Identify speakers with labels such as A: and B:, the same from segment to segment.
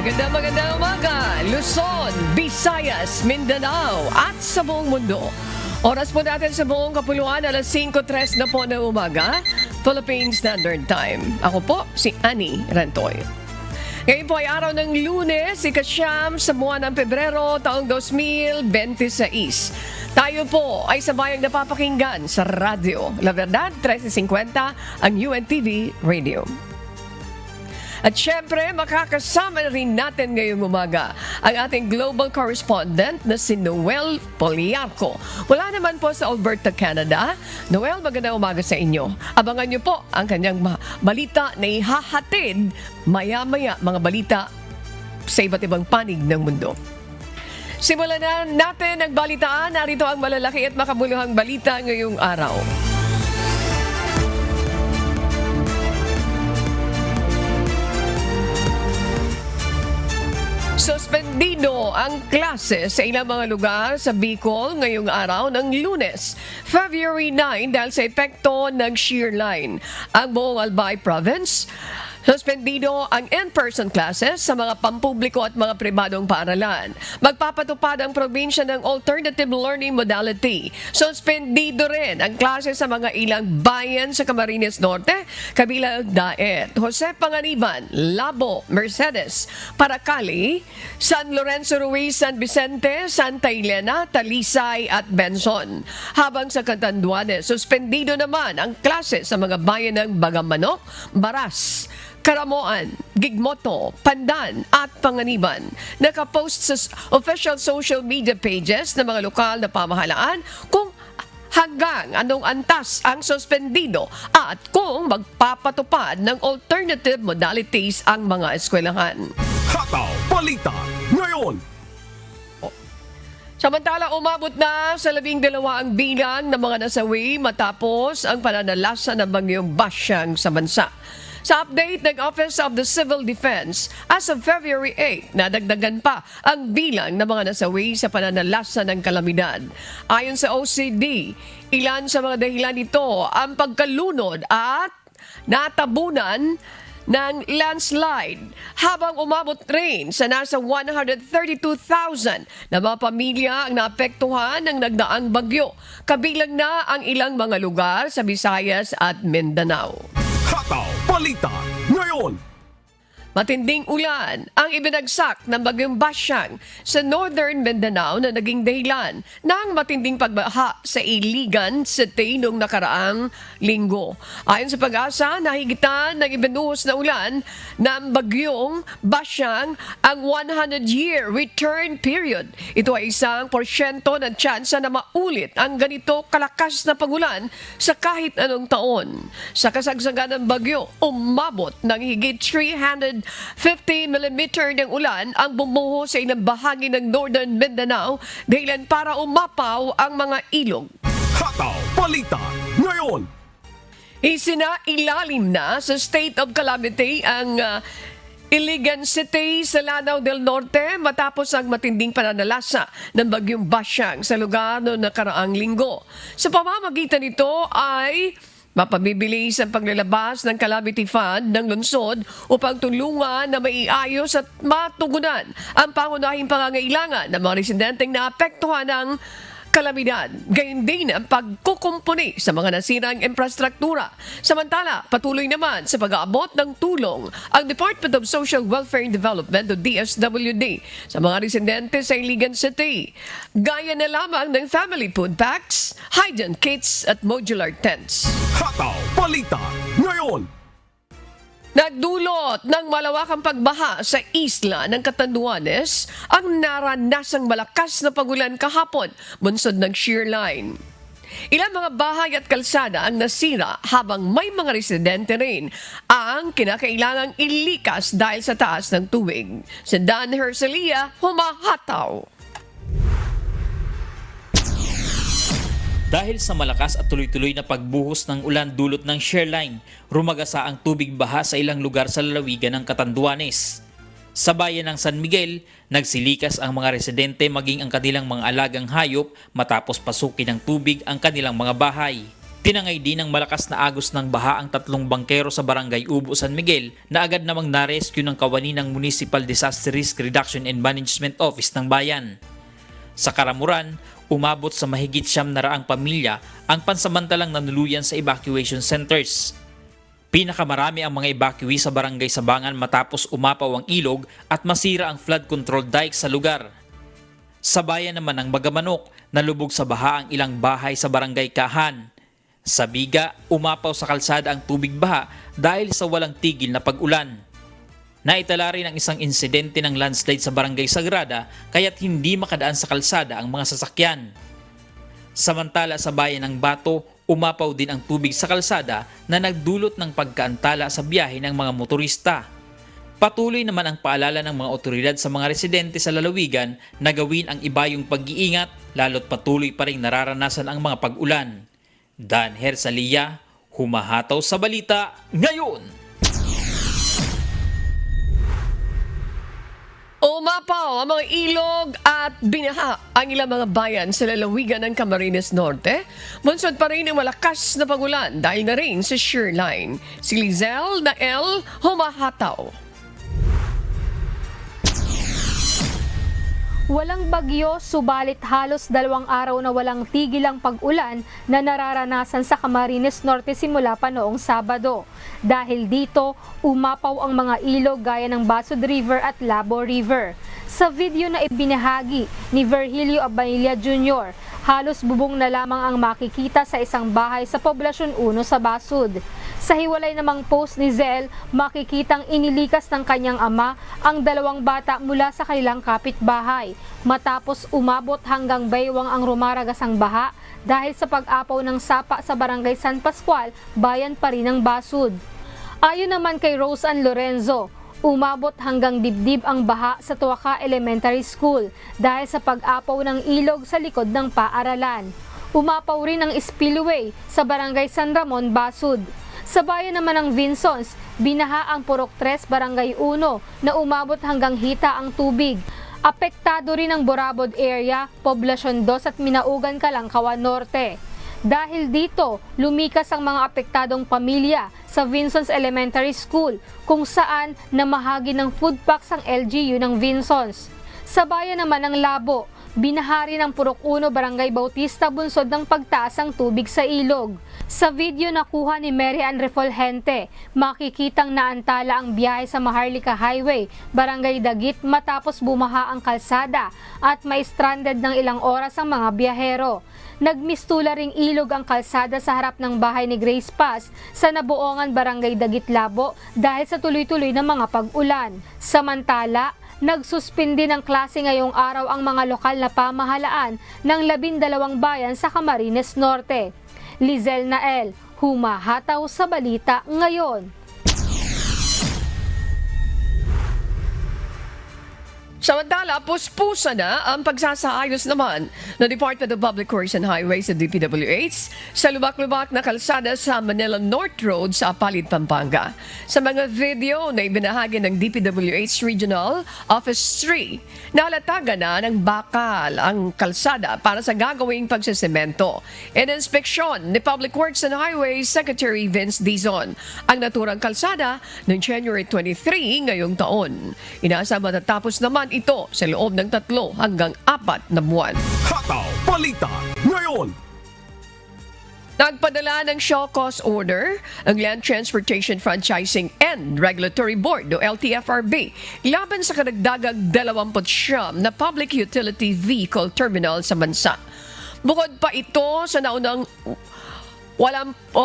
A: Magandang umaga, Luzon, Visayas, Mindanao at sa buong mundo. Oras po natin sa buong kapuluan, alas 5:03 na po ng umaga, Philippine Standard Time. Ako po, si Annie Rantoy. Ngayon po ay araw ng Lunes, ika-siyam sa buwan ng Pebrero, taong 2026. Tayo po ay sabayang napapakinggan sa radyo. La Verdad, 1350, ang UNTV Radio. At syempre, makakasama rin natin ngayong umaga ang ating global correspondent na si Noel Poliarco. Wala naman po sa Alberta, Canada. Noel, magandang umaga sa inyo. Abangan niyo po ang kanyang balita na ihahatid maya-maya, mga balita sa iba't ibang panig ng mundo. Simulan na natin ang balitaan. Narito ang malalaki at makabuluhang balita ngayong araw. Suspendido ang klase sa ilang mga lugar sa Bicol ngayong araw ng Lunes, February 9 dahil sa epekto ng shear line. Ang buong Albay Province, suspendido ang in-person classes sa mga pampubliko at mga pribadong paaralan. Magpapatupad ang probinsya ng alternative learning modality. Suspendido rin ang klase sa mga ilang bayan sa Camarines Norte, kabilang Daet, Jose Panganiban, Labo, Mercedes, Paracali, San Lorenzo Ruiz, San Vicente, Santa Elena, Talisay at Benson. Habang sa Catanduanes, suspendido naman ang klase sa mga bayan ng Bagamanok, Baras, Karamoan, Gigmoto, Pandan at Panganiban. Nakapost sa official social media pages ng mga lokal na pamahalaan kung hanggang anong antas ang suspendido at kung magpapatupad ng alternative modalities ang mga eskwelahan.
B: Hataw Balita ngayon!
A: Samantala, umabot na sa 12 ang bilang ng mga nasawi matapos ang pananalasa ng bagyong Basyang sa bansa. Sa update ng Office of the Civil Defense, as of February 8, nadagdagan pa ang bilang ng mga nasawi sa pananalasa ng kalamidad. Ayon sa OCD, ilan sa mga dahilan nito ang pagkalunod at natabunan ng landslide, habang umabot rin sa nasa 132,000 na mga pamilya ang naapektuhan ng nagdaang bagyo. Kabilang na ang ilang mga lugar sa Visayas at Mindanao.
B: Hataw Balita ngayon!
A: Matinding ulan ang ibinagsak ng bagyong Basyang sa Northern Mindanao na naging dahilan ng matinding pagbaha sa Iligan City noong nakaraang linggo. Ayon sa Pag-asa, nahigitan ng ibinuhos na ulan ng bagyong Basyang ang 100-year return period. Ito ay 1% ng tsansa na maulit ang ganito kalakas na pagulan sa kahit anong taon. Sa kasagsagan ng bagyo, umabot ng higit 350 mm ng ulan ang bumuho sa ilang bahagi ng Northern Mindanao dahilan para umapaw ang mga ilog.
B: Hataw Balita ngayon!
A: Isinailalim na sa state of calamity ang Iligan City sa Lanao del Norte matapos ang matinding pananalasa ng bagyong Basyang sa lugar noong nakaraang linggo. Sa pamamagitan nito ay mapabibilis ang paglalabas ng Calamity Fund ng lungsod upang tulungan na maiayos at matugunan ang pangunahing pangangailangan ng mga residenteng naapektuhan ng kalamidad. Gayon din ang pagkukumpuni sa mga nasirang infrastruktura. Samantala, patuloy naman sa pag-aabot ng tulong ang Department of Social Welfare and Development o DSWD sa mga residente sa Iligan City. Gaya na lamang ng family food packs, hygiene kits at modular tents.
B: Hataw Balita ngayon!
A: Nagdulot ng malawakang pagbaha sa isla ng Catanduanes ang naranasang malakas na pagulan kahapon bunsod ng shear line. Ilang mga bahay at kalsada ang nasira habang may mga residente rin ang kinakailangang ilikas dahil sa taas ng tubig. Si Dan Hercelia, humahataw.
C: Dahil sa malakas at tuloy-tuloy na pagbuhos ng ulan dulot ng shear line, rumagasa ang tubig baha sa ilang lugar sa lalawigan ng Catanduanes. Sa bayan ng San Miguel, nagsilikas ang mga residente maging ang kanilang mga alagang hayop matapos pasukin ng tubig ang kanilang mga bahay. Tinangay din ng malakas na agos ng baha ang 3 bangkero sa Barangay Ubo, San Miguel na agad namang na-rescue ng kawani ng Municipal Disaster Risk Reduction and Management Office ng bayan. Sa Karamuran, umabot sa mahigit 700 pamilya ang pansamantalang nanuluyan sa evacuation centers. Pinakamarami ang mga evacuee sa Barangay Sabangan matapos umapaw ang ilog at masira ang flood control dike sa lugar. Sa bayan naman ng Bagamanok, nalubog sa baha ang ilang bahay sa Barangay Kahan. Sa Biga, umapaw sa kalsada ang tubig baha dahil sa walang tigil na pag-ulan. Naitala rin ang isang insidente ng landslide sa Barangay Sagrada kaya't hindi makadaan sa kalsada ang mga sasakyan. Samantala sa bayan ng Bato, umapaw din ang tubig sa kalsada na nagdulot ng pagkaantala sa biyahe ng mga motorista. Patuloy naman ang paalala ng mga otoridad sa mga residente sa lalawigan na gawin ang ibayong pag-iingat lalo't patuloy pa rin nararanasan ang mga pag-ulan. Dan Hersalia, humahataw sa balita ngayon.
A: Umapaw ang mga ilog at binaha ang ilang mga bayan sa lalawigan ng Camarines Norte. Bunsod pa rin ang malakas na pagulan dahil na rin sa shear line. Si Lizelle Nael, humahataw.
D: Walang bagyo, subalit halos 2 araw na walang tigil ang pag-ulan na nararanasan sa Camarines Norte simula pa noong Sabado. Dahil dito, umapaw ang mga ilog gaya ng Basud River at Labo River. Sa video na ibinahagi ni Virgilio Abanilla Jr., halos bubong na lamang ang makikita sa isang bahay sa Poblasyon 1 sa Basud. Sa hiwalay namang post ni Zel, makikitang inilikas ng kanyang ama ang 2 bata mula sa kanilang kapitbahay matapos umabot hanggang baywang ang rumaragasang baha dahil sa pag-apaw ng sapa sa Barangay San Pascual, bayan pa rin ng Basud. Ayon naman kay Rose Ann Lorenzo, umabot hanggang dibdib ang baha sa Tuaca Elementary School dahil sa pag-apaw ng ilog sa likod ng paaralan. Umapaw rin ang spillway sa Barangay San Ramon, Basud. Sa bayan naman ng Vinsons, binaha ang Purok 3, Barangay 1 na umabot hanggang hita ang tubig. Apektado rin ang Borabod area, Poblasyon 2 at Minaugan, Calangkawan Norte. Dahil dito, lumikas ang mga apektadong pamilya sa Vinsons Elementary School kung saan namahagi ng food packs ang LGU ng Vinsons. Sa bayan naman ng Labo, binahari ng Purok 1 Barangay Bautista bunsod ng pagtaas ang tubig sa ilog. Sa video na kuha ni Mary Ann Refulgente, makikitang naantala ang biyahe sa Maharlika Highway, Barangay Dagit matapos bumaha ang kalsada at may stranded ng ilang oras ang mga biyahero. Nagmistula ring ilog ang kalsada sa harap ng bahay ni Grace Paz sa Nabuongan, Barangay Dagit, Labo dahil sa tuloy-tuloy na mga pag-ulan. Samantala, nagsuspindi ng klase ngayong araw ang mga lokal na pamahalaan ng 12 bayan sa Camarines Norte. Lizelle Nael, humahataw sa balita ngayon.
A: Samantala, puspusa na ang pagsasaayos naman ng Department of Public Works and Highways at DPWH sa lubak-lubak na kalsada sa Manila North Road sa Apalit, Pampanga. Sa mga video na ibinahagi ng DPWH Regional Office 3, nalatagan na ng bakal ang kalsada para sa gagawing pagsisemento. Ininspeksyon ni Public Works and Highways Secretary Vince Dizon ang naturang kalsada noong January 23 ngayong taon. Inaasa matatapos naman ito sa loob ng 3 hanggang 4 na buwan.
B: Hataw Balita ngayon.
A: Nagpadala ng show cause order ang Land Transportation Franchising and Regulatory Board o LTFRB laban sa karagdagang 29 na public utility vehicle terminal sa bansa. Bukod pa ito sa naunang 87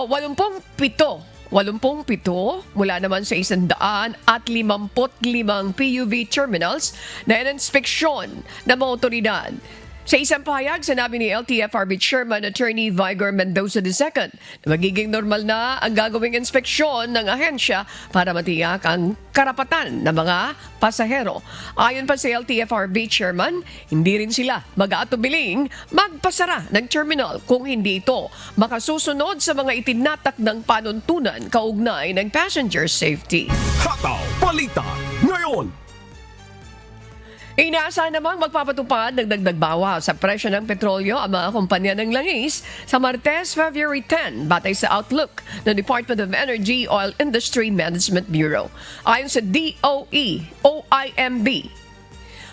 A: mula naman sa 155 PUV terminals na ininspeksyon ng mga otoridad. Sa isang pahayag, sinabi ni LTFRB Chairman Attorney Vigor Mendoza II na magiging normal na ang gagawing inspeksyon ng ahensya para matiyak ang karapatan ng mga pasahero. Ayon pa sa LTFRB Chairman, hindi rin sila mag-aatubiling magpasara ng terminal kung hindi ito makasusunod sa mga itinatak ng panuntunan kaugnay ng passenger safety.
B: Hataw Balita ngayon.
A: Inaasahan namang magpapatupad ng dagdag bawas sa presyo ng petrolyo ang mga kumpanya ng langis sa Martes, February 10, batay sa outlook ng Department of Energy Oil Industry Management Bureau. Ayon sa DOE, OIMB,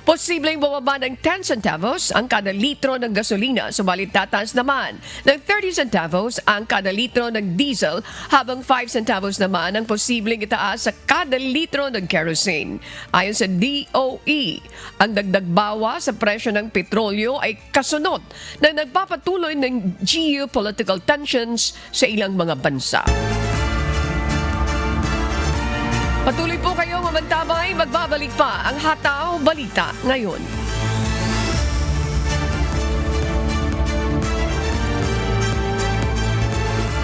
A: posibleng bumaba ng 10 centavos ang kada litro ng gasolina, subalit tataas naman ng 30 centavos ang kada litro ng diesel, habang 5 centavos naman ang posibleng itaas sa kada litro ng kerosene. Ayon sa DOE, ang dagdag bawas sa presyo ng petrolyo ay kasunod ng nagpapatuloy ng geopolitical tensions sa ilang mga bansa. Patuloy po kayong mamantabay, magbabalik pa ang Hataw Balita ngayon.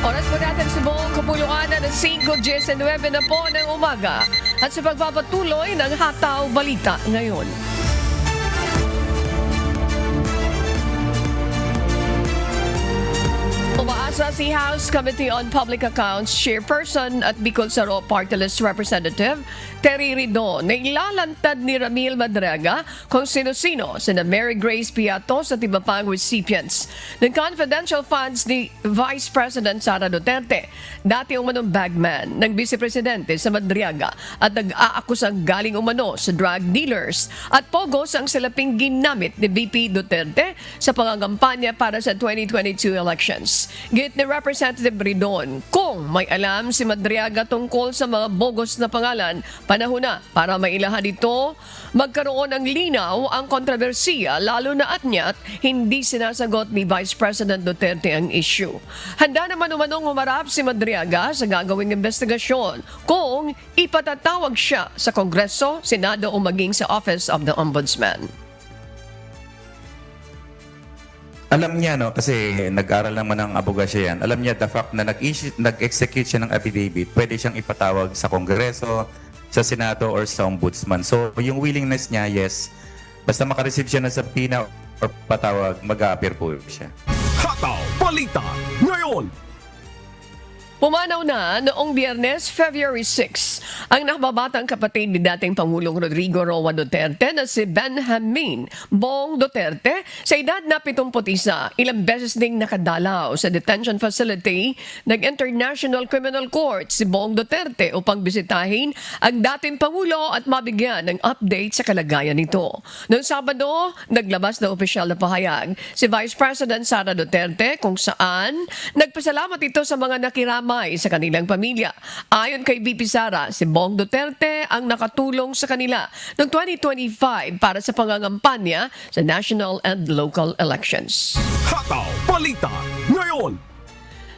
A: Oras po natin sa buong kapuluan na 5:19 na po ng umaga at sa pagpapatuloy ng Hataw Balita ngayon. Umaasa si House Committee on Public Accounts Chairperson at Bicol Saro Party List Representative Terry Ridon na ilalantad ni Ramil Madriaga kung sino-sino sina Mary Grace Piatos at iba pang recipients ng confidential funds ni Vice President Sara Duterte, dati umanong bagman ng Vice Presidente sa Madriaga at nag-aakusang galing umano sa drug dealers at pogos ang salaping ginamit ni VP Duterte sa pangangampanya para sa 2022 elections. Git ni Representative Ridon, kung may alam si Madriaga tungkol sa mga bogus na pangalan, panahon na para mailahan ito, magkaroon ng linaw ang kontrobersiya, lalo na at hindi sinasagot ni Vice President Duterte ang issue. Handa naman umanong humarap si Madriaga sa gagawing investigasyon kung ipatatawag siya sa Kongreso, Senado o maging sa Office of the Ombudsman.
E: Alam niya, no, kasi nag-aral naman ng abogasya yan. Alam niya the fact na nag-execute siya ng affidavit, pwede siyang ipatawag sa Kongreso, sa Senado, or sa Ombudsman. So, yung willingness niya, yes. Basta makareceive siya ng subpoena or patawag, mag-a-appear po siya.
B: Hataw Balita ngayon.
A: Pumanaw na noong Biyernes, February 6, ang nakababatang kapatid ni dating Pangulong Rodrigo Roa Duterte na si Benjamin Bong Duterte sa edad na 71, ilang beses ding nakadalaw sa detention facility ng International Criminal Court si Bong Duterte upang bisitahin ang dating Pangulo at mabigyan ng update sa kalagayan nito. Noong Sabado, naglabas na opisyal na pahayag si Vice President Sara Duterte kung saan nagpasalamat ito sa mga nakirama sa kanilang pamilya. Ayon kay VP Sara, si Bong Duterte ang nakatulong sa kanila noong 2025 para sa pangangampanya sa national and local elections.
B: Hataw Balita ngayon.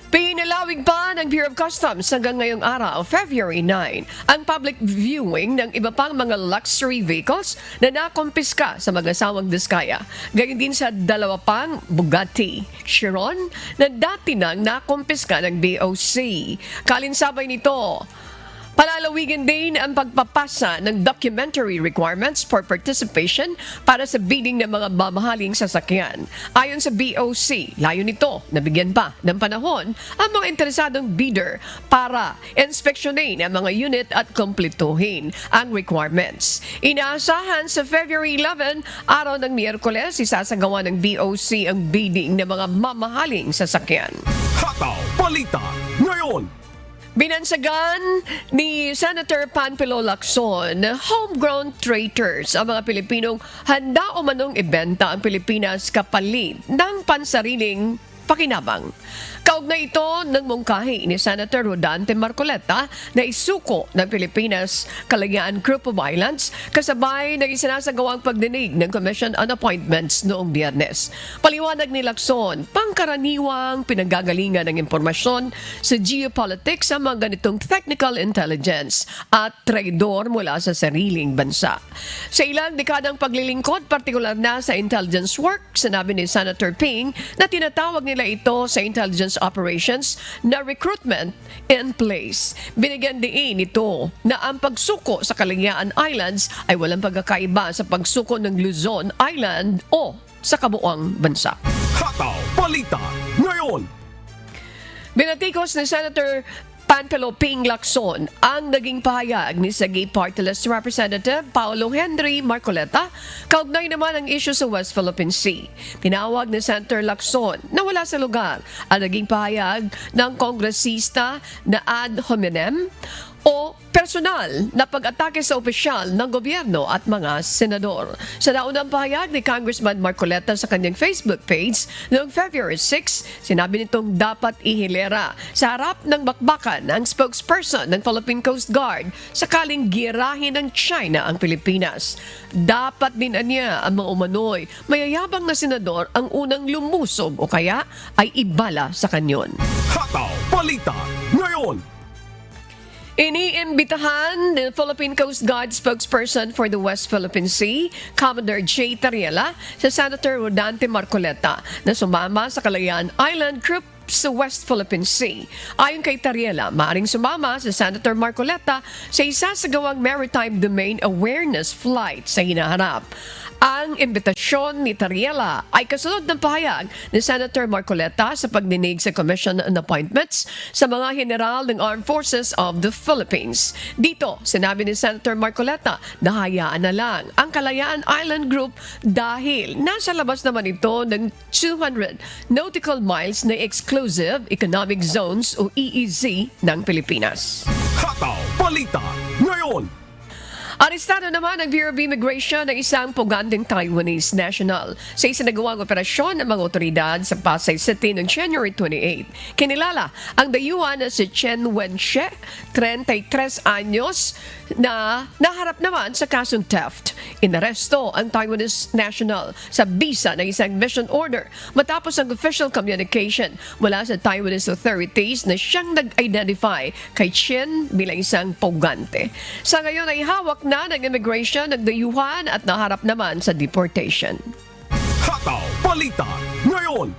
A: Pinalawig pa ng Bureau of Customs hanggang ngayong araw, February 9, ang public viewing ng iba pang mga luxury vehicles na nakumpiska sa mag-asawang Diskaya. Gayon din sa dalawa pang Bugatti Chiron na dati nang nakumpiska ng BOC. Kalinsabay nito, palalawigin din ang pagpapasa ng documentary requirements for participation para sa bidding ng mga mamahaling sasakyan. Ayon sa BOC, layo nito na bigyan pa ng panahon ang mga interesadong bidder para inspeksyonin ang mga unit at kumpletuhin ang requirements. Inaasahan sa February 11, araw ng Miyerkules, isasagawa ng BOC ang bidding ng mga mamahaling sasakyan.
B: Hataw Balita ngayon.
A: Binansagan ni Senator Panfilo Lacson na homegrown traitors ang mga Pilipinong handa umanong ibenta ang Pilipinas kapalit ng pansariling pakinabang. Kaugnay ito ng mungkahi ni Senator Rodante Marcoleta na isuko ng Pilipinas Kalayaan Group of Islands kasabay ng isinasagawang pagdinig ng Commission on Appointments noong Biyernes. Paliwanag ni Lacson, pangkaraniwang pinanggagalingan ng impormasyon sa geopolitics sa mga ganitong technical intelligence at traidor mula sa sariling bansa. Sa ilang dekadang paglilingkod, partikular na sa intelligence work, sinabi ni Senator Ping na tinatawag nila ito sa intelligence operations na recruitment in place. Binigyan diin ito na ang pagsuko sa Kalayaan Islands ay walang pagkakaiba sa pagsuko ng Luzon Island o sa kabuuang bansa.
B: Hataw Balita ngayon.
A: Binatikos ni Senator Panteloping Lacson ang naging pahayag ni Sagay Party List Representative Paolo Henry Marcoleta kaugnay naman ang issue sa West Philippine Sea. Tinawag ni Senator Lacson na wala sa lugar ang naging pahayag ng kongresista na ad hominem o personal na pag-atake sa opisyal ng gobyerno at mga senador. Sa naunang pahayag ni Congressman Marcoleta sa kanyang Facebook page noong February 6, sinabi nitong dapat ihilera sa harap ng bakbakan ang spokesperson ng Philippine Coast Guard sakaling girahin ng China ang Pilipinas. Dapat din anya ang mga umano'y mayayabang na senador ang unang lumusob o kaya ay ibala sa kanyon.
B: Hataw Balita ngayon.
A: Iniimbitahan ng Philippine Coast Guard spokesperson for the West Philippine Sea, Commodore J. Tariela, sa Senator Rodante Marcoleta na sumama sa Kalayaan Island Group sa West Philippine Sea. Ayon kay Tariela, maaaring sumama sa Senator Marcoleta sa isasagawang Maritime Domain Awareness Flight sa hinaharap. Ang imbitasyon ni Tariela ay kasunod ng pahayag ni Senator Marcoleta sa pagdinig sa Commission on Appointments sa mga general ng Armed Forces of the Philippines. Dito, sinabi ni Senator Marcoleta na hayaan na lang ang Kalayaan Island Group dahil nasa labas naman ito ng 200 nautical miles na Exclusive Economic Zones o EEZ ng Pilipinas.
B: Hataw Balita ngayon.
A: Arestado naman ng Bureau of Immigration ng isang puganding Taiwanese national sa isinagawang operasyon ng mga otoridad sa Pasay City noong January 28. Kinilala ang dayuhan na si Chen Wenxie, 33 anyos, na naharap naman sa kasong theft. Inaresto ang Taiwanese national sa bisa ng isang mission order matapos ang official communication mula sa Taiwanese authorities na siyang nag-identify kay Chen bilang isang pugante. Sa ngayon ay hawak na ng immigration ng dayuhan at naharap naman sa deportation.
B: Hataw Balita ngayon.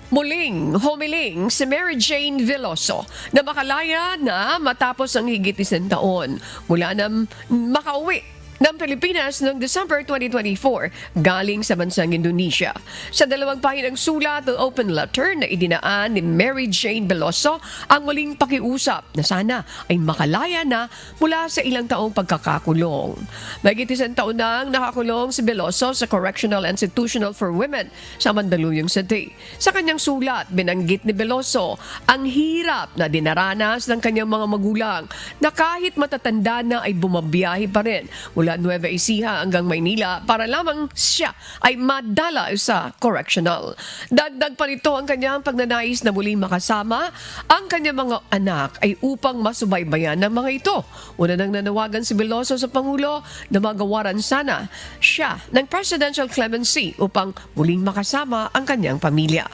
A: Muling humiling si Mary Jane Veloso na makalaya na matapos ang higit 1 taon mula na makauwi ng Pilipinas noong December 2024 galing sa bansang Indonesia. Sa 2 pahinang sulat o open letter na idinaan ni Mary Jane Veloso ang muling pakiusap na sana ay makalaya na mula sa ilang taong pagkakakulong. Mahigit 1 taon nang nakakulong si Veloso sa Correctional Institutional for Women sa Mandaluyong City. Sa kanyang sulat, binanggit ni Veloso ang hirap na dinaranas ng kanyang mga magulang na kahit matatanda na ay bumabiyahe pa rin mula Nueva Ecija hanggang Maynila para lamang siya ay madala sa correctional. Dagdag pa nito ang kanyang pagnanais na muling makasama ang kanyang mga anak ay upang masubaybayan ng mga ito. Una nang nanawagan si Veloso sa Pangulo na magawaran sana siya ng presidential clemency upang muling makasama ang kanyang pamilya.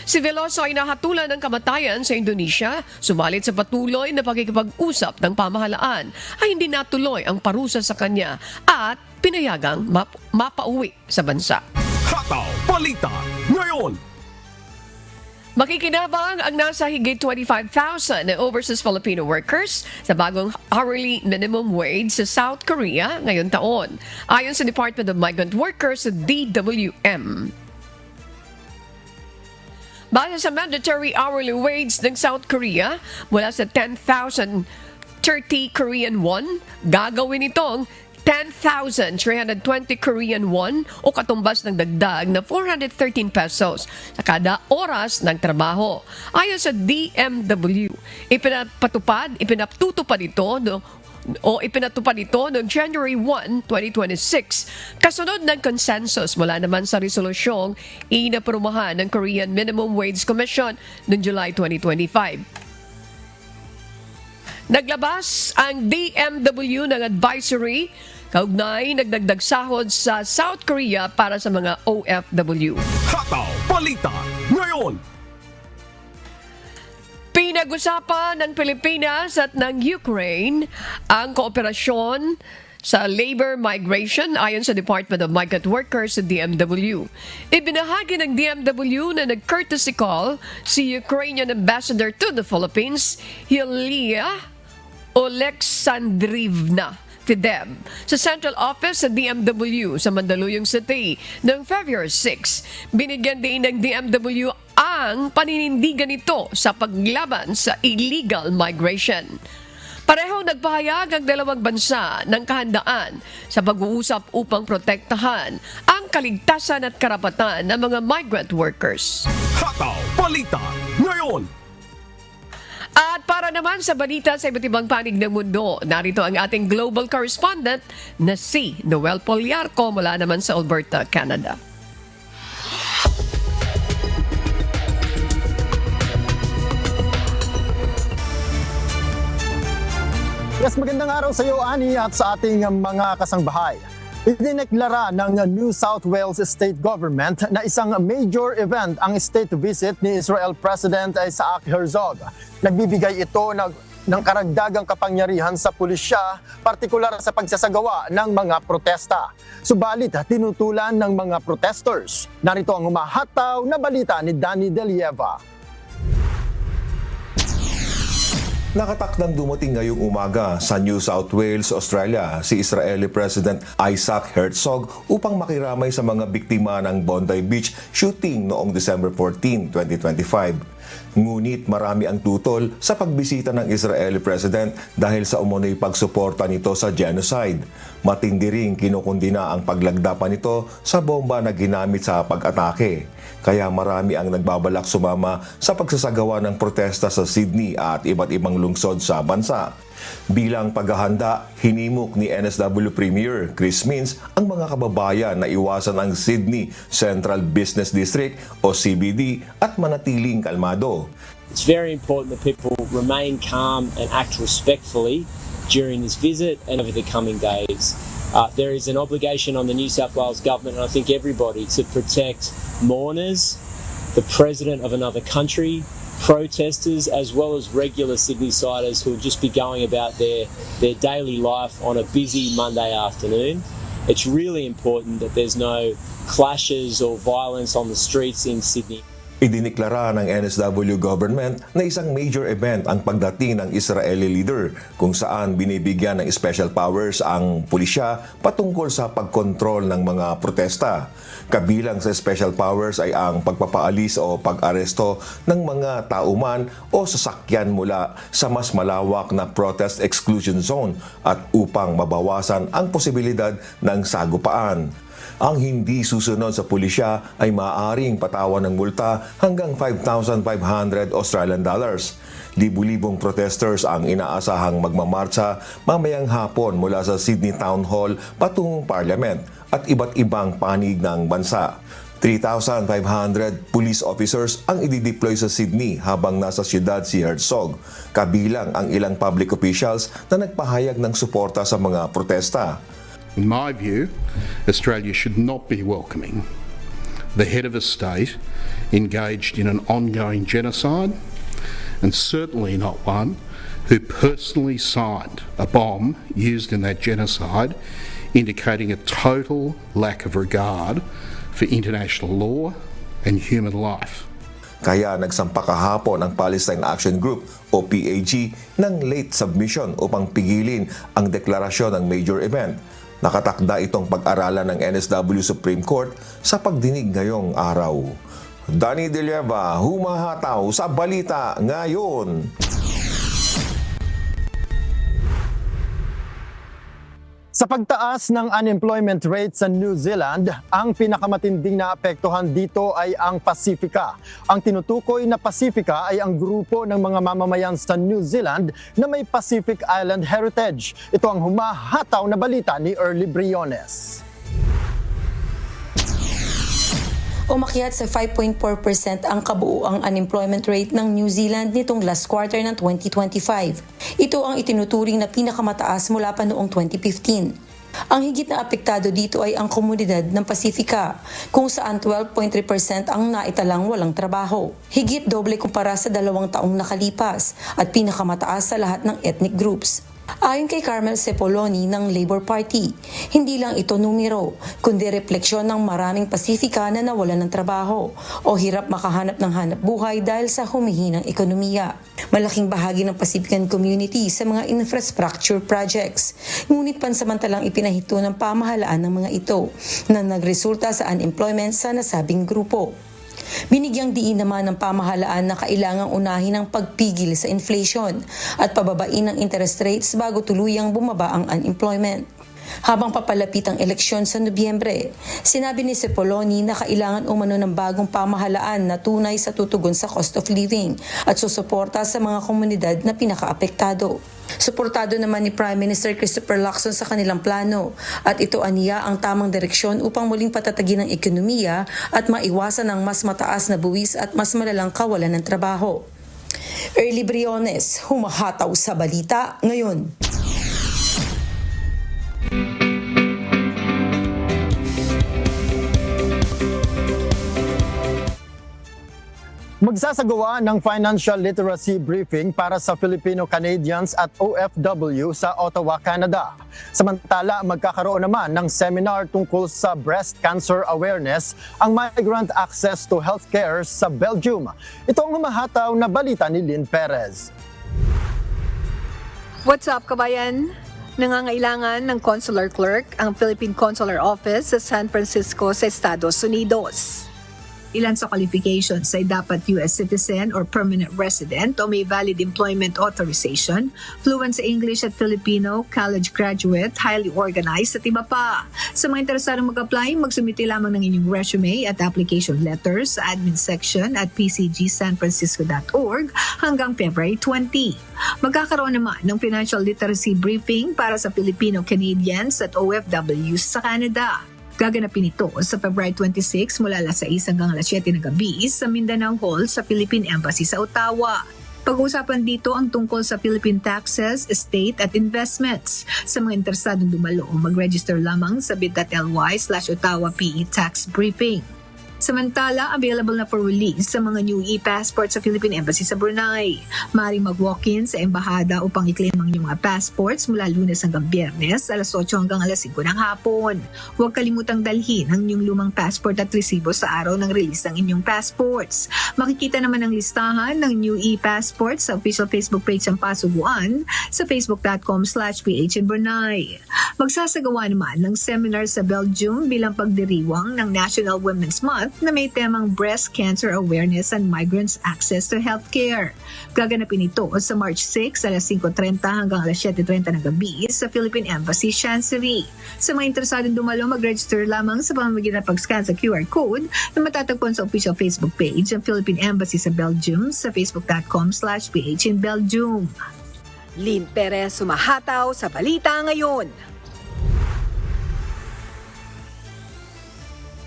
A: Si Veloso ay nahatulan ng kamatayan sa Indonesia, subalit sa patuloy na pakikipag-usap ng pamahalaan ay hindi natuloy ang parusa sa kanya at pinayagang mapauwi sa bansa.
B: Hataw Balita ngayon.
A: Makikinabang ang nasa higit 25,000 na overseas Filipino workers sa bagong hourly minimum wage sa South Korea ngayong taon. Ayon sa Department of Migrant Workers sa DWM. Base sa mandatory hourly wage ng South Korea, mula sa 10,030 Korean won, gagawin itong 10,320 Korean won o katumbas ng dagdag na 413 pesos sa kada oras ng trabaho. Ayon sa DMW, ipinatutupad ito noong January 1, 2026. Kasunod ng consensus mula naman sa resolusyong inaprumahan ng Korean Minimum Wage Commission noong July 2025. Naglabas ang DMW ng advisory kaugnay nagdagdag sahod sa South Korea para sa mga OFW.
B: Hataw Balita ngayon.
A: Pinag-usapan ng Pilipinas at ng Ukraine ang kooperasyon sa labor migration ayon sa Department of Migrant Workers sa DMW. Ibinahagi ng DMW na nag-courtesy call si Ukrainian Ambassador to the Philippines, Yulia Oleksandrivna, FIDEB sa Central Office sa DMW sa Mandaluyong City noong February 6. Binigyan din ng DMW ang paninindigan nito sa paglaban sa illegal migration. Pareho nagpahayag ang dalawang bansa ng kahandaan sa pag-uusap upang protektahan ang kaligtasan at karapatan ng mga migrant workers.
B: Hataw Balita ngayon.
A: At para naman sa balita sa iba't ibang panig ng mundo, narito ang ating global correspondent na si Noel Poliarco mula naman sa Alberta, Canada.
F: Yes, magandang araw sa iyo, Ani, at sa ating mga kasangbahay. Idineklara ng New South Wales State Government na isang major event ang state visit ni Israel President Isaac Herzog. Nagbibigay ito ng karagdagang kapangyarihan sa pulisya, partikular sa pagsasagawa ng mga protesta. Subalit, tinutulan ng mga protesters. Narito ang humahataw na balita ni Danny Delieva.
G: Nakatakdang dumating ngayong umaga sa New South Wales, Australia, si Israeli President Isaac Herzog upang makiramay sa mga biktima ng Bondi Beach shooting noong December 14, 2025. Ngunit marami ang tutol sa pagbisita ng Israeli President dahil sa umunoy pagsuporta nito sa genocide. Matindi ring kinukundina ang paglagdapan nito sa bomba na ginamit sa pag-atake. Kaya marami ang nagbabalak sumama sa pagsasagawa ng protesta sa Sydney at iba't ibang lungsod sa bansa. Bilang paghahanda, hinimok ni NSW Premier Chris Minns ang mga kababayan na iwasan ang Sydney Central Business District o CBD at manatiling kalmado.
H: It's very important that people remain calm and act respectfully during this visit and over the coming days. There is an obligation on the New South Wales government, and I think everybody, to protect mourners, the president of another country, protesters, as well as regular Sydney-siders who will just be going about their daily life on a busy Monday afternoon. It's really important that there's no clashes or violence on the streets in Sydney.
G: Idiniklara ng NSW government na isang major event ang pagdating ng Israeli leader kung saan binibigyan ng special powers ang pulisya patungkol sa pagkontrol ng mga protesta. Kabilang sa special powers ay ang pagpapaalis o pag-aresto ng mga tauman o sasakyan mula sa mas malawak na protest exclusion zone at upang mabawasan ang posibilidad ng sagupaan. Ang hindi susunod sa pulisya ay maaaring patawan ng multa hanggang 5,500 Australian dollars. Libu-libong protesters ang inaasahang magmamarcha mamayang hapon mula sa Sydney Town Hall patungong Parliament at iba't ibang panig ng bansa. 3,500 police officers ang idideploy sa Sydney habang nasa siyudad si Herzog, kabilang ang ilang public officials na nagpahayag ng suporta sa mga protesta.
I: In my view, Australia should not be welcoming the head of a state engaged in an ongoing genocide, and certainly not one who personally signed a bomb used in that genocide, indicating a total lack of regard for international law and human life.
G: Kaya nagsampa kahapon ang Palestine Action Group o PAG ng late submission upang pigilin ang deklarasyon ng major event. Nakatakda itong pag-aralan ng NSW Supreme Court sa pagdinig ngayong araw. Danny Delieva, humahataw sa balita ngayon.
F: Sa pagtaas ng unemployment rate sa New Zealand, ang pinakamatinding naapektuhan dito ay ang Pasifika. Ang tinutukoy na Pasifika ay ang grupo ng mga mamamayan sa New Zealand na may Pacific Island heritage. Ito ang humahataw na balita ni Early Briones.
J: Umakyat sa 5.4% ang kabuuang unemployment rate ng New Zealand nitong last quarter ng 2025. Ito ang itinuturing na pinakamataas mula pa noong 2015. Ang higit na apektado dito ay ang komunidad ng Pasifika, kung saan 12.3% ang naitalang walang trabaho. Higit doble kumpara sa 2 taong nakalipas at pinakamataas sa lahat ng ethnic groups. Ayon kay Carmel Cepoloni ng Labor Party, hindi lang ito numero, kundi refleksyon ng maraming Pasifika na nawalan ng trabaho o hirap makahanap ng hanap buhay dahil sa humihinang ekonomiya. Malaking bahagi ng Pacifican community sa mga infrastructure projects, ngunit pansamantalang ipinahito ng pamahalaan ng mga ito na nagresulta sa unemployment sa nasabing grupo. Binigyang diin naman ng pamahalaan na kailangang unahin ang pagpigil sa inflation at pababain ng interest rates bago tuluyang bumaba ang unemployment. Habang papalapit ang eleksyon sa Nobyembre, sinabi ni Cepoloni na kailangan umano ng bagong pamahalaan na tunay sa tutugon sa cost of living at susuporta sa mga komunidad na pinakaapektado. Suportado naman ni Prime Minister Christopher Lacson sa kanilang plano at ito aniya ang tamang direksyon upang muling patatagin ang ekonomiya at maiwasan ang mas mataas na buwis at mas malalang kawalan ng trabaho. Early Briones, humahataw sa balita ngayon.
F: Magsasagawa ng financial literacy briefing para sa Filipino-Canadians at OFW sa Ottawa, Canada. Samantala, magkakaroon naman ng seminar tungkol sa breast cancer awareness ang migrant access to healthcare sa Belgium. Ito ang humahataw na balita ni Lynn Perez.
K: What's up, kabayan? Nangangailangan ng consular clerk ang Philippine Consular Office sa San Francisco sa Estados Unidos. Ilan sa qualifications ay dapat US citizen or permanent resident o may valid employment authorization, fluent sa English at Filipino, college graduate, highly organized at iba pa. Sa mga interesadong mag-apply, magsumite lamang ng inyong resume at application letters sa admin section at pcgsanfrancisco.org hanggang February 20. Magkakaroon naman ng financial literacy briefing para sa Filipino-Canadians at OFWs sa Canada. Gaganapin ito sa February 26 mula alas 6 hanggang alas 7 ng gabi sa Mindanao Hall sa Philippine Embassy sa Ottawa. Pag-uusapan dito ang tungkol sa Philippine taxes, estate at investments. Sa mga interesadong dumalo, mag-register lamang sa bit.ly/Ottawa PE Tax Briefing. Samantala, available na for release sa mga new e-passport sa Philippine Embassy sa Brunei. Maaaring mag-walk-in sa embahada upang i-claim ang inyong mga passports mula Lunes hanggang Biyernes, alas 8 hanggang alas 5 ng hapon. Huwag kalimutang dalhin ang inyong lumang passport at resibo sa araw ng release ng inyong passports. Makikita naman ang listahan ng new e-passports sa official Facebook page ng Pasuguan sa facebook.com/PH in Brunei. Magsasagawa naman ng seminar sa Belgium bilang pagdiriwang ng National Women's Month na may temang Breast Cancer Awareness and Migrants Access to Healthcare. Gaganapin ito sa March 6, alas 5:30 hanggang alas 7:30 ng gabi sa Philippine Embassy Chancery. Sa mga interesadong dumalo, mag-register lamang sa pamamagitan ng pag-scan sa QR code na matatagpuan sa official Facebook page ng Philippine Embassy sa Belgium sa facebook.com/PH in Belgium.
L: Lynn Perez, sumahataw sa balita ngayon.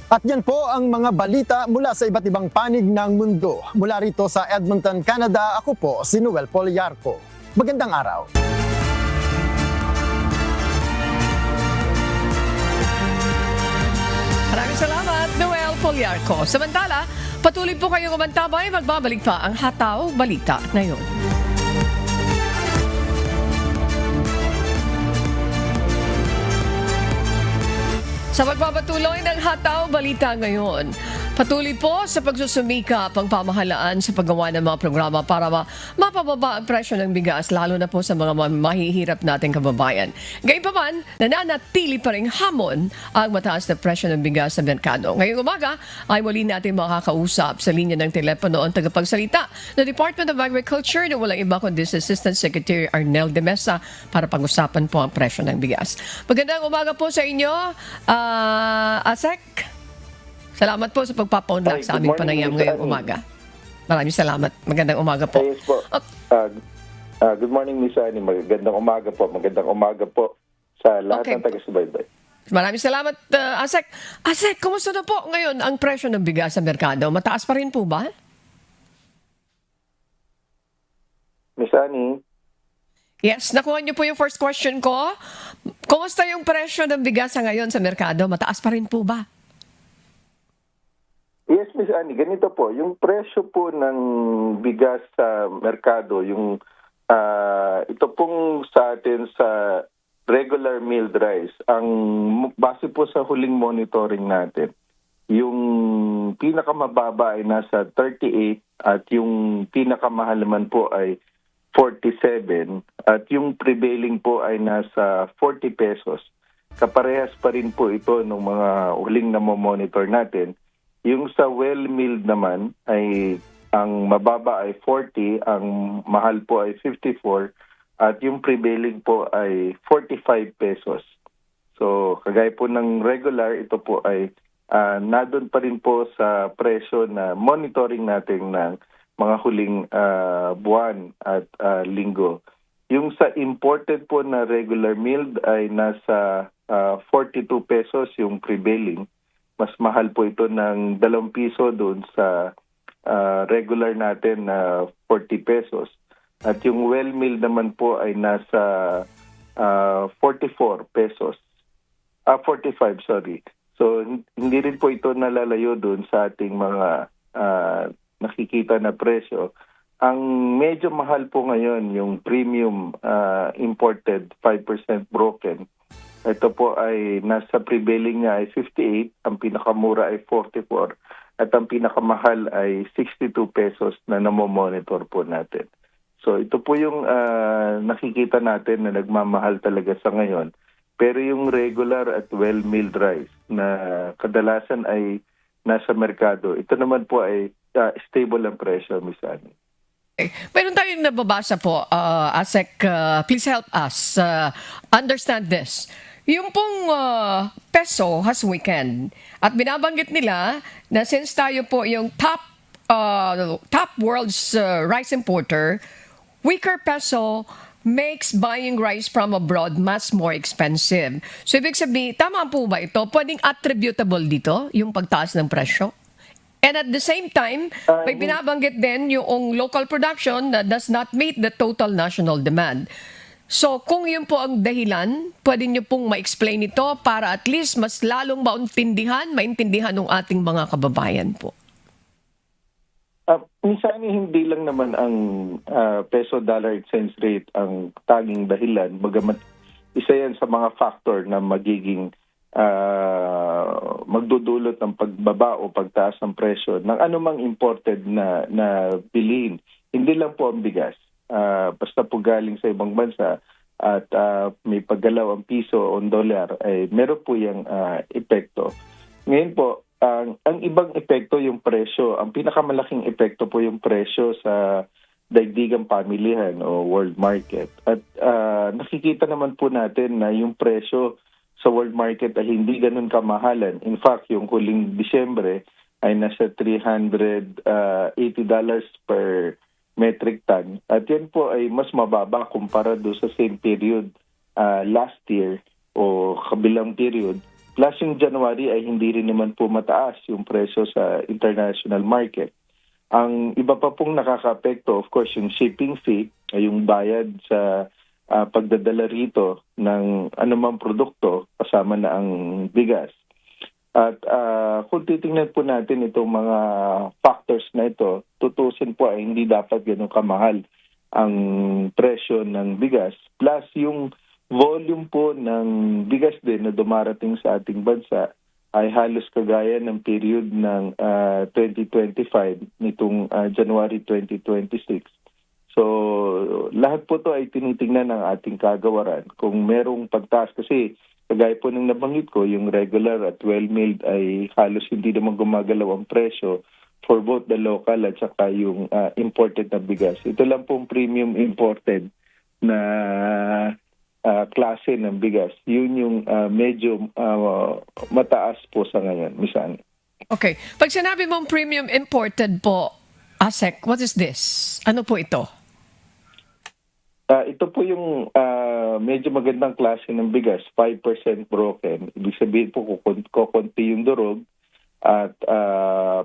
F: At yan po ang mga balita mula sa iba't ibang panig ng mundo. Mula rito sa Edmonton, Canada, ako po si Noel Poliarco. Magandang araw.
A: Maraming salamat, Noel Poliarco. Samantala, patuloy po kayong umantabay, magbabalik pa ang Hataw Balita ngayon. Sa pagpapatuloy ng Hataw Balita ngayon, patuloy po sa pagsusumikap ang pamahalaan sa paggawa ng mga programa para mapababa ang presyo ng bigas, lalo na po sa mga mahihirap nating kababayan. Gayunpaman, nananatili pa ring hamon ang mataas na presyo ng bigas sa merkado. Ngayong umaga ay muli natin makakausap sa linya ng telepono ang tagapagsalita ng Department of Agriculture na walang iba kundi si Assistant Secretary Arnel de Mesa para pag-usapan po ang presyo ng bigas. Magandang umaga po sa inyo, Asek. Salamat po sa pagpapaunlak sa aming panayam ngayong umaga. Maraming salamat. Magandang umaga po.
M: Yes po. Good morning, Miss Annie. Magandang umaga po. Magandang umaga po sa lahat ng taga-subaybay.
A: Maraming salamat, Asek. Asek, kumusta na po ngayon ang presyo ng bigas sa merkado? Mataas pa rin po ba?
M: Miss Annie?
A: Yes, nakuha niyo po yung first question ko. Kumusta yung presyo ng bigas sa ngayon sa merkado? Mataas pa rin po ba?
M: Yes, Miss Annie. Ganito po. Yung presyo po ng bigas sa merkado, yung ito pong sa atin sa regular milled rice, ang base po sa huling monitoring natin, yung pinakamababa ay nasa 38 at yung pinakamahal naman po ay 47 at yung prevailing po ay nasa 40 pesos. Kaparehas pa rin po ito ng mga huling na monitor natin. Yung sa well-milled naman ay ang mababa ay 40, ang mahal po ay 54 at yung prevailing po ay 45 pesos. So kagaya po ng regular, ito po ay nandun pa rin po sa presyo na monitoring natin ng mga huling buwan at linggo. Yung sa imported po na regular milled ay nasa 42 pesos yung prevailing. Mas mahal po ito ng 2 piso doon sa regular natin na 40 pesos. At yung well milled naman po ay nasa 44 pesos. 45, sorry. So hindi rin po ito nalalayo doon sa ating mga nakikita na presyo. Ang medyo mahal po ngayon yung premium imported 5% broken. Ito po ay nasa prevailing niya ay 58, ang pinakamura ay 44 at ang pinakamahal ay 62 pesos na namomonitor po natin. So ito po yung nakikita natin na nagmamahal talaga sa ngayon. Pero yung regular at well-milled rice na kadalasan ay nasa merkado, ito naman po ay stable ang presyo, Ms. Annie.
A: Okay. Meron tayong nababasa po, ASEC, please help us understand this. Yung pong peso has weakened at binabanggit nila na since tayo po yung top world's rice importer, weaker peso makes buying rice from abroad much more expensive. So ibig sabihin, tama po ba ito? Pwedeng attributable dito yung pagtaas ng presyo? And at the same time, may binabanggit din yung local production that does not meet the total national demand. So kung yun po ang dahilan, pwede nyo pong ma-explain ito para at least mas lalong maintindihan ng ating mga kababayan po.
M: Minsan hindi lang naman ang peso-dollar exchange rate ang tanging dahilan. Bagamat isa yan sa mga factor na magiging magdudulot ng pagbaba o pagtaas ng presyo ng anumang imported na bilhin. Hindi lang po ang bigas. Basta po galing sa ibang bansa at may paggalaw ang piso o dolyar, ay meron po yung epekto. Ngayon po, ang ibang epekto yung presyo. Ang pinakamalaking epekto po yung presyo sa daigdigang pamilihan o world market. At nakikita naman po natin na yung presyo sa world market ay hindi ganun kamahalan. In fact, yung huling Disyembre ay nasa $380 per metric ton. At yan po ay mas mababa kumpara do sa same period last year o kabilang period. Plus yung January ay hindi rin naman po mataas yung presyo sa international market. Ang iba pa pong nakaka-apekto, of course, yung shipping fee, ay yung bayad sa pagdadala rito ng anumang produkto kasama na ang bigas. At kung titingnan po natin itong mga factors na ito, tutusin po ay hindi dapat ganun kamahal ang presyo ng bigas. Plus yung volume po ng bigas din na dumarating sa ating bansa ay halos kagaya ng period ng 2025 nitong January 2026. So lahat po to ay tinitingnan ng ating kagawaran. Kung merong pagtaas kasi kagaya po ng nabanggit ko, yung regular at well-milled ay halos hindi naman gumagalaw ang presyo for both the local at saka yung imported na bigas. Ito lang pong premium imported na klase ng bigas. Yun yung medyo mataas po sa ngayon, Ms. Annie.
A: Okay. Pag sinabi mong premium imported po, ASEC, what is this? Ano po ito?
M: Ito po yung medyo magandang klase ng bigas, 5% broken. Ibig sabihin po kukunti yung durog at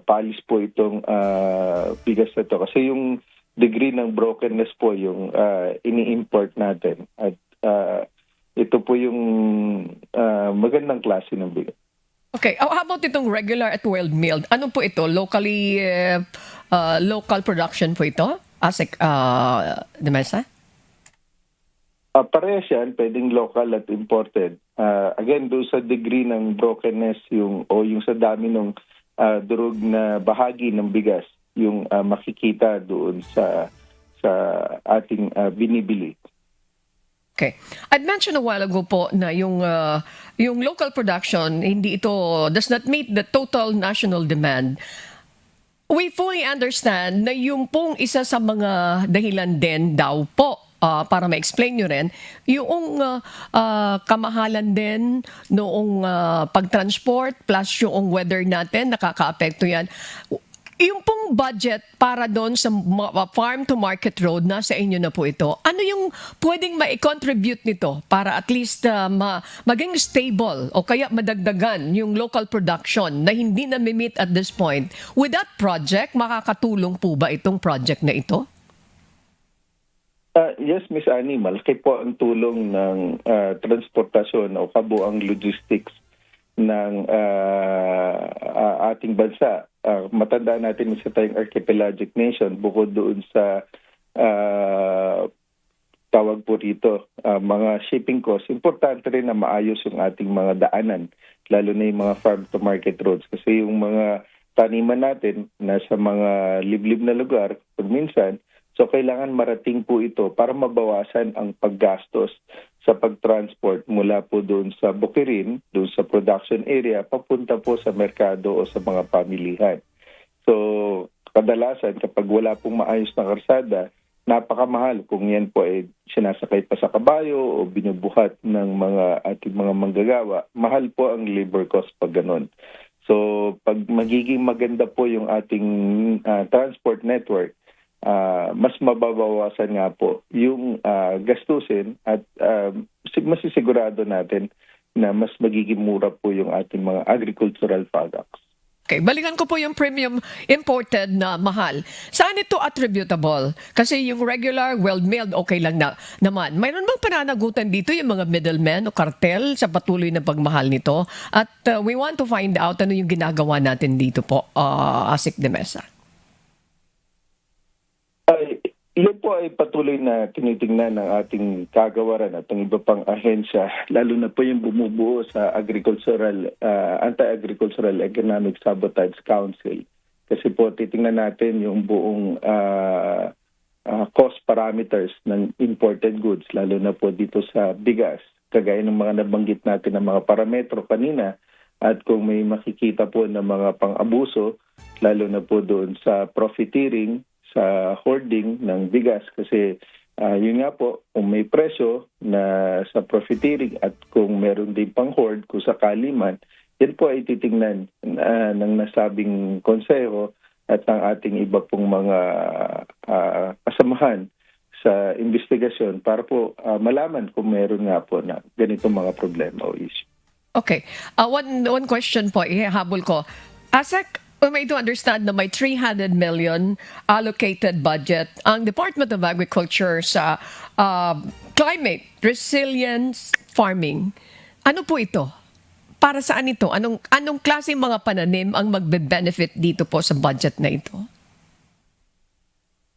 M: palis po itong bigas na ito. Kasi yung degree ng brokenness po yung ini-import natin. At ito po yung magandang klase ng bigas.
A: Okay. How about itong regular at well-milled? Ano po ito? Local production po ito? ASEC de Mesa?
M: Parehas yan, pwedeng local at imported. Again, doon sa degree ng brokenness yung sa dami ng durog na bahagi ng bigas yung makikita doon sa ating binibili.
A: Okay. I'd mentioned a while ago po na yung local production, does not meet the total national demand. We fully understand na yung pong isa sa mga dahilan din daw po, para ma-explain nyo rin, yung kamahalan din noong pag-transport plus yung weather natin, nakaka-apekto yan. Yung pong budget para doon sa farm to market road, nasa inyo na po ito. Ano yung pwedeng ma-contribute nito para at least maging stable o kaya madagdagan yung local production na hindi na meet at this point? With that project, makakatulong po ba itong project na ito?
M: Yes, Miss Annie, malaki po ang tulong ng transportasyon o kabuang logistics ng ating bansa. Matandaan natin isa tayong archipelagic nation bukod doon sa tawag po rito, mga shipping costs. Importante rin na maayos yung ating mga daanan, lalo na yung mga farm to market roads. Kasi yung mga taniman natin nasa mga liblib na lugar, kung minsan, so kailangan marating po ito para mabawasan ang paggastos sa pag-transport mula po doon sa bukirin, doon sa production area, papunta po sa merkado o sa mga pamilihan. So kadalasan kapag wala pong maayos na karsada, napakamahal kung yan po ay sinasakay pa sa kabayo o binubuhat ng mga ating mga manggagawa. Mahal po ang labor cost pag ganun. So pag magiging maganda po yung ating transport network, mas mababawasan nga po yung gastusin at masisigurado natin na mas magiging mura po yung ating mga agricultural products.
A: Okay, balikan ko po yung premium imported na mahal. Saan ito attributable? Kasi yung regular, well-milled, okay lang naman. Mayroon bang pananagutan dito yung mga middlemen o cartel sa patuloy na pagmahal nito? At we want to find out ano yung ginagawa natin dito po, Asik de Mesa.
M: Iyon po ay patuloy na tinitingnan ng ating kagawaran at ang iba pang ahensya, lalo na po yung bumubuo sa Anti-Agricultural Economic Sabotage Council. Kasi po titingnan natin yung buong cost parameters ng imported goods, lalo na po dito sa bigas, kagaya ng mga nabanggit natin ng mga parametro kanina, at kung may makikita po ng mga pang-abuso, lalo na po doon sa profiteering, sa hoarding ng bigas kasi yun nga po, kung may presyo na sa profiteering at kung meron din pang hoard kung sakali man, yan po ay titingnan ng nasabing konseho at ng ating iba pong mga kasamahan sa investigasyon para po malaman kung meron nga po na ganitong mga problema o issue.
A: Okay. One question po, ihahabol ko. Asek, we may to understand na may 300 million allocated budget ang Department of Agriculture sa climate resilience farming. Ano po ito? Para saan ito? Anong klaseng mga pananim ang magbe-benefit dito po sa budget na ito?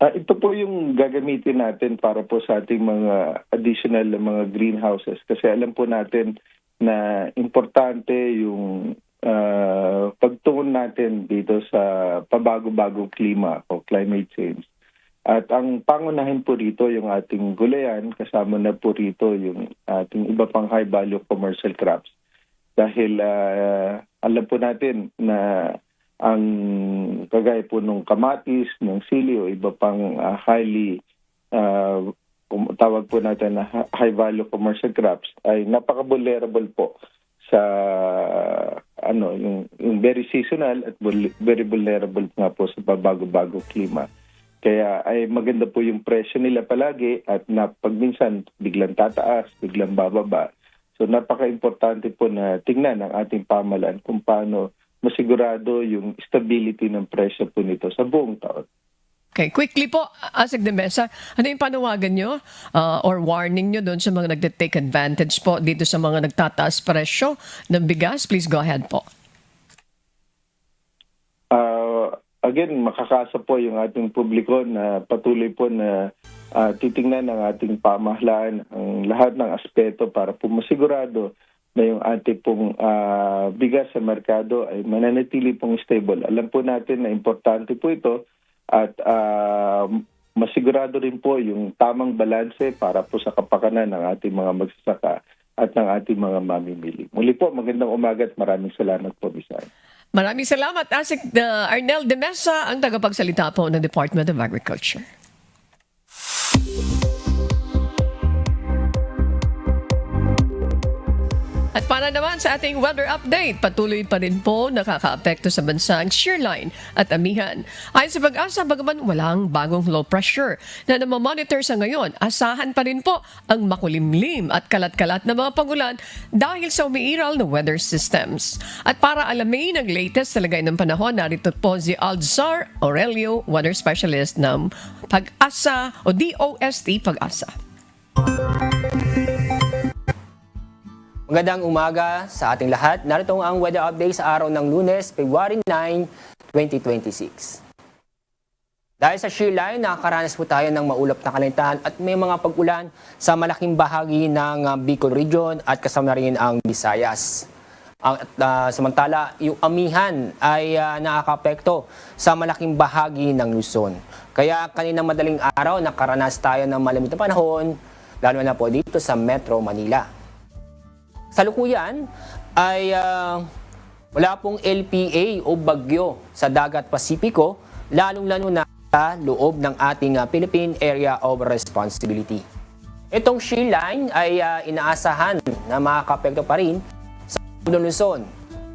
M: Ito po yung gagamitin natin para po sa ating mga additional na mga greenhouses kasi alam po natin na importante yung pagtuon natin dito sa pabago-bagong klima o climate change. At ang pangunahin po rito yung ating gulayan, kasama na po rito yung ating iba pang high-value commercial crops. Dahil alam po natin na ang kagaya po ng kamatis, ng sili o iba pang highly tawag po natin na high-value commercial crops ay napaka-vulnerable po sa yung very seasonal at very vulnerable nga po sa pabago-bago klima. Kaya ay maganda po yung presyo nila palagi at pag minsan biglang tataas, biglang bababa. So napaka-importante po na tingnan ng ating pamahalaan kung paano masigurado yung stability ng presyo po nito sa buong taon.
A: Okay, quickly po, Asik de Mesa, ano yung panawagan nyo or warning nyo doon sa mga nagte-take advantage po dito sa mga nagtataas presyo ng bigas? Please go ahead po.
M: again, makakasa po yung ating publiko na patuloy po na titingnan ng ating pamahalaan ang lahat ng aspeto para po masigurado na yung ating pong bigas sa merkado ay mananatili pong stable. Alam po natin na importante po ito at masigurado rin po yung tamang balanse para po sa kapakanan ng ating mga magsasaka at ng ating mga mamimili. Muli po, magandang umaga at maraming salamat po, Bisaya.
A: Maraming salamat, Asik Arnel de Mesa, ang tagapagsalita po ng Department of Agriculture. At para naman sa ating weather update, patuloy pa rin po nakakaapekto sa bansa ang shearline at amihan. Ayon sa Pag-asa, bagaman walang bagong low pressure na namamonitor sa ngayon, asahan pa rin po ang makulimlim at kalat-kalat na mga pagulan dahil sa umiiral na weather systems. At para alamin ang latest sa lagay ng panahon, narito po si Alzar Aurelio, weather specialist ng Pag-asa o DOST Pag-asa.
N: Magandang umaga sa ating lahat. Narito ang weather update sa araw ng Lunes, February 9, 2026. Dahil sa shearline, nakakaranas po tayo ng maulap na kalangitan at may mga pag-ulan sa malaking bahagi ng Bicol Region at kasama rin ang Visayas. Samantala, yung amihan ay nakakapekto sa malaking bahagi ng Luzon. Kaya kaninang madaling araw, nakaranas tayo ng malamig na panahon, lalo na po dito sa Metro Manila. Sa lukuyan ay wala pong LPA o bagyo sa dagat Pasipiko, lalong-lalo na sa loob ng ating Philippine Area of Responsibility. Itong shearline ay inaasahan na makakapekto pa rin sa Luzon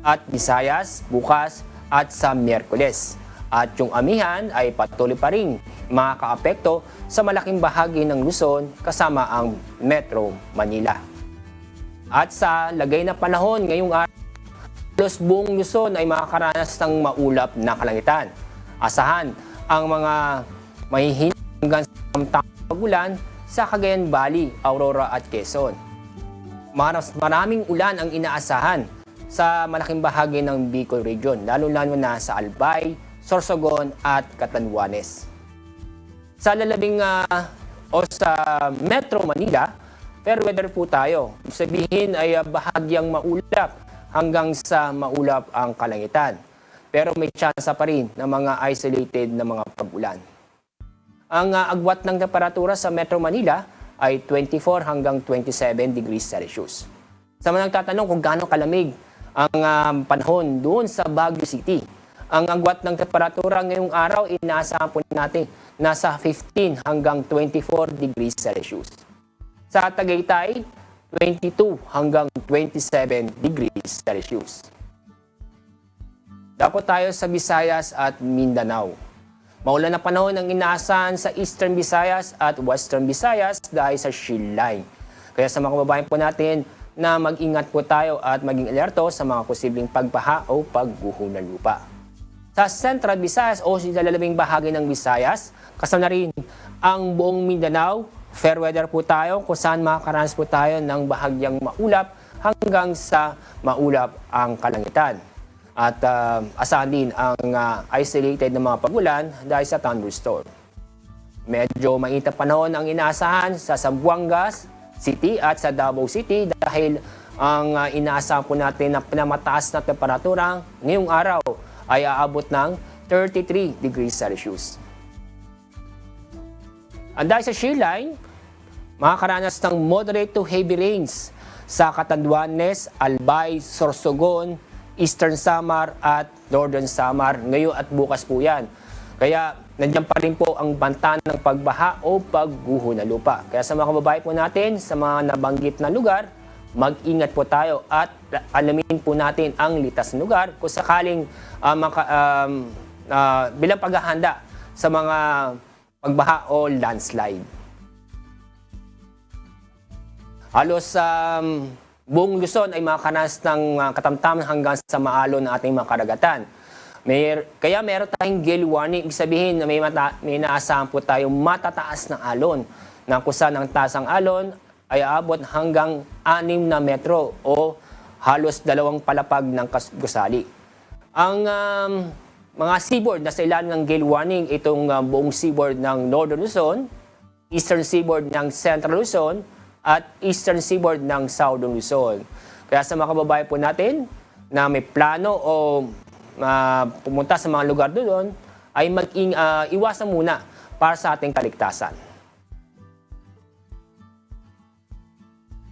N: at Visayas bukas at sa Miyerkules. At yung amihan ay patuloy pa rin makakaapekto sa malaking bahagi ng Luzon kasama ang Metro Manila. At sa lagay na panahon ngayong araw, halos buong Luzon ay makakaranas ng maulap na kalangitan. Asahan ang mga mahihinang hanggang sa tamtamang pagulan sa Cagayan Valley, Aurora at Quezon. Maraming ulan ang inaasahan sa malaking bahagi ng Bicol Region, lalo-lalo na sa Albay, Sorsogon at Catanduanes. Sa lalabing o sa Metro Manila, fair weather po tayo. Ibig sabihin ay bahagyang maulap hanggang sa maulap ang kalangitan. Pero may tsansa pa rin ng mga isolated na mga pag-ulan. Ang agwat ng temperatura sa Metro Manila ay 24 hanggang 27 degrees Celsius. Sa mga nagtatanong kung gaano kalamig ang panahon doon sa Baguio City, ang agwat ng temperatura ngayong araw inaasahan po natin nasa 15 hanggang 24 degrees Celsius. Sa Tagaytay, 22 hanggang 27 degrees Celsius. Dako tayo sa Visayas at Mindanao. Maulan na panahon ang inaasahan sa Eastern Visayas at Western Visayas dahil sa shearline. Kaya sa mga kababayan po natin na mag-ingat po tayo at maging alerto sa mga posibleng pagbaha o pagguho ng lupa. Sa Central Visayas o sa lalabing bahagi ng Visayas, kasama na rin ang buong Mindanao. Fair weather po tayo kung saan makakaranas po tayo ng bahagyang maulap hanggang sa maulap ang kalangitan. At asahan din ang isolated na mga pagulan dahil sa thunderstorm. Medyo mainit na panahon ang inaasahan sa Zamboanga City at sa Davao City dahil ang inaasahan po natin na pinamataas na temperatura ngayong araw ay aabot ng 33 degrees Celsius. At dahil sa shearline, makakaranas ng moderate to heavy rains sa Catanduanes, Albay, Sorsogon, Eastern Samar at Northern Samar ngayon at bukas po yan. Kaya nandiyan pa rin po ang banta ng pagbaha o pagguho ng lupa. Kaya sa mga kababayan po natin, sa mga nabanggit na lugar, mag-ingat po tayo at alamin po natin ang litas na lugar kung sakaling bilang paghahanda sa mga pagbaha o landslide. Halos buong Luzon ay makakaranas ng katamtaman hanggang sa maalon ng ating mga karagatan. Kaya meron tayong gale warning. Ibig sabihin na may naasahan po tayong matataas na alon na kung saan ang taas ang alon ay aabot hanggang 6 na metro o halos 2 palapag ng gusali. Ang mga seaboard na sa ilalim ng gale warning itong buong seaboard ng Northern Luzon, Eastern seaboard ng Central Luzon, at Eastern seaboard ng Southern Luzon. Kaya sa mga kababayan po natin na may plano o pumunta sa mga lugar doon, ay iwasan muna para sa ating kaligtasan.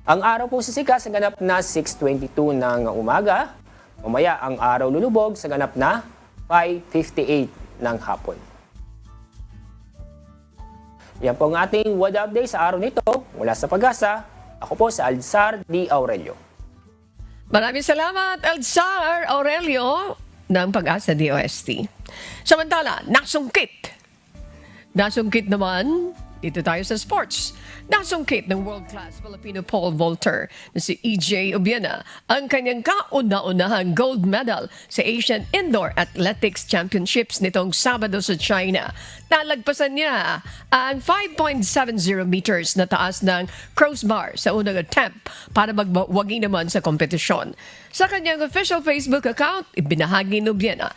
N: Ang araw po sisikat sa ganap na 6:22 ng umaga. Mamaya ang araw lulubog sa ganap na 5:58 ng hapon. Yan po ang ating weather update sa araw nito. Mula sa Pag-asa, ako po si Alzar D. Aurelio.
A: Maraming salamat, Alzar Aurelio ng Pag-asa DOST. Samantala, nasungkit naman, dito tayo sa sports. Nasungkit ng world-class Filipino pole vaulter na si EJ Obiena ang kanyang kauna-unahang gold medal sa Asian Indoor Athletics Championships nitong Sabado sa China. Nalagpasan niya ang 5.70 meters na taas ng crossbar sa unang attempt para magwagi naman sa kompetisyon. Sa kanyang official Facebook account, ibinahagi ni Obiena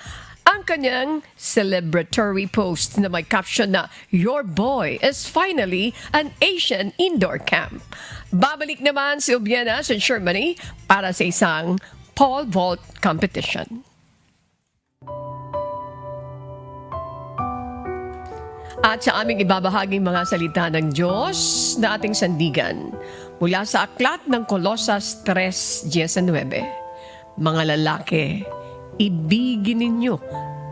A: ang kanyang celebratory post na may caption na "Your boy is finally an Asian indoor camp." Babalik naman si Obiena sa Germany para sa isang pole vault competition. At sa aming ibabahaging mga salita ng Diyos na ating sandigan mula sa aklat ng Colosas 3:19, mga lalaki, ibigin ninyo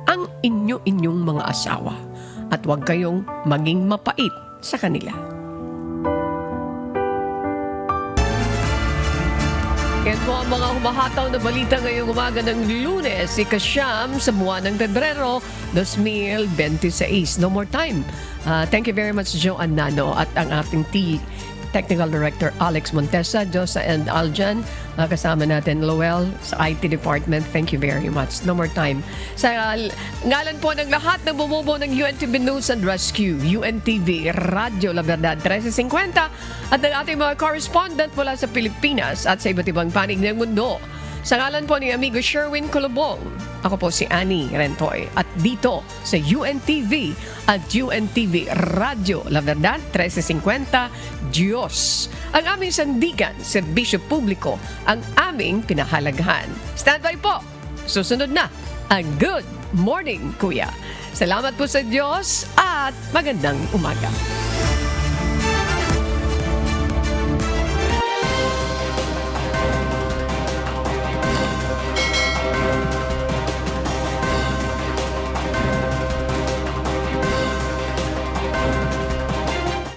A: ang inyong mga asawa at huwag kayong maging mapait sa kanila. Yan po ang mga humahataw na balita ngayong umaga ng Lunes, ika-9 sa buwan ng Pebrero 2026. No more time. Thank you very much, Joanne Nano, at ang ating Technical Director Alex Montesa, Josa and Aljan. Kasama natin Lowell sa IT Department. Thank you very much. No more time. Sa ngalan po ng lahat ng bumubuo ng UNTV News and Rescue, UNTV, Radyo La Verdad 1350 at ng ating mga correspondent mula sa Pilipinas at sa iba't ibang panig ng mundo. Sa ngalan po ni amigo Sherwin Colobong, ako po si Annie Rentoy at dito sa UNTV at UNTV Radio La Verdad 1350, Diyos ang aming sandigan, serbisyo publiko ang aming pinahalagahan. Standby po, susunod na ang Good Morning Kuya. Salamat po sa Diyos at magandang umaga.